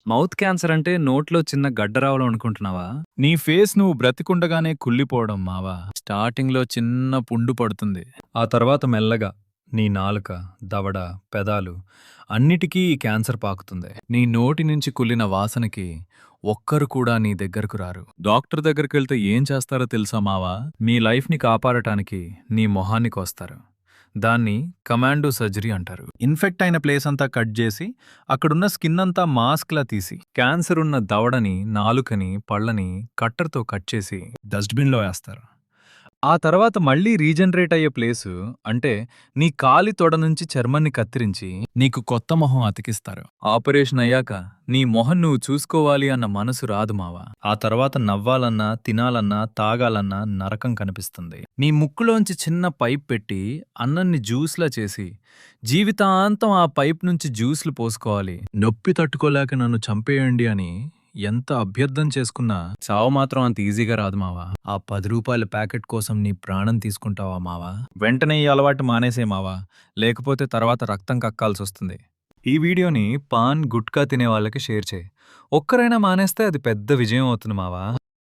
Mouth cancer అంటే నోట్లో చిన్న గడ్డ రావడం అనుకుంటున్నావా? నీ ఫేస్ నువ్వు బ్రతికుండగానే కుళ్ళిపోవడం మావా. స్టార్టింగ్‌లో చిన్న పుండు పడుతుంది. ఆ తర్వాత మెల్లగా నీ నాలుక, దవడ, పెదాలు అన్నిటికీ ఈ క్యాన్సర్ పాకుతుంది. నీ నోటి నుంచి కుళ్ళిన వాసనకి ఒక్కరు కూడా నీ దగ్గరకు రారు. డాక్టర్ దగ్గరికెళ్తే ఏం చేస్తారో తెలుసా మావా? మీ లైఫ్‌ని కాపాడటానికి నీ మొహాన్ని కోస్తారు. దాన్ని కమాండో సర్జరీ అంటారు. ఇన్ఫెక్ట్ అయిన ప్లేస్ అంతా కట్ చేసి అక్కడున్న స్కిన్ అంతా మాస్క్‌లా తీసి క్యాన్సర్ ఉన్న దవడని, నాలుకని, పళ్ళని కట్టర్‌తో కట్ చేసి డస్ట్‌బిన్‌లో వేస్తారు. ఆ తర్వాత మళ్ళీ రీజనరేట్ అయ్యే ప్లేసు అంటే నీ కాలి తొడ నుంచి చర్మాన్ని కత్తిరించి నీకు కొత్త మొహం అతికిస్తారు. ఆపరేషన్ అయ్యాక నీ మొహం నువ్వు చూసుకోవాలి అన్న మనసు రాదు మావా. ఆ తర్వాత నవ్వాలన్నా, తినాలన్నా, తాగాలన్నా నరకం కనిపిస్తుంది. నీ ముక్కులోంచి చిన్న పైప్ పెట్టి అన్నాన్ని జ్యూస్లా చేసి జీవితాంతం ఆ పైప్ నుంచి జ్యూస్లు పోసుకోవాలి. నొప్పి తట్టుకోలేక నన్ను చంపేయండి అని ఎంత అభ్యర్థన చేసుకున్నా చావు మాత్రం అంత ఈజీగా రాదు మావా. ఆ 10 రూపాయల ప్యాకెట్ కోసం నీ ప్రాణం తీసుకుంటావా మావా? వెంటనే ఈ అలవాటు మానేసే మావా, లేకపోతే తర్వాత రక్తం కక్కాల్సొస్తుంది. ఈ వీడియోని పాన్, గుట్కా తినే వాళ్ళకి షేర్ చేయి. ఒక్కరైనా మానేస్తే అది పెద్ద విజయం అవుతుంది మావా.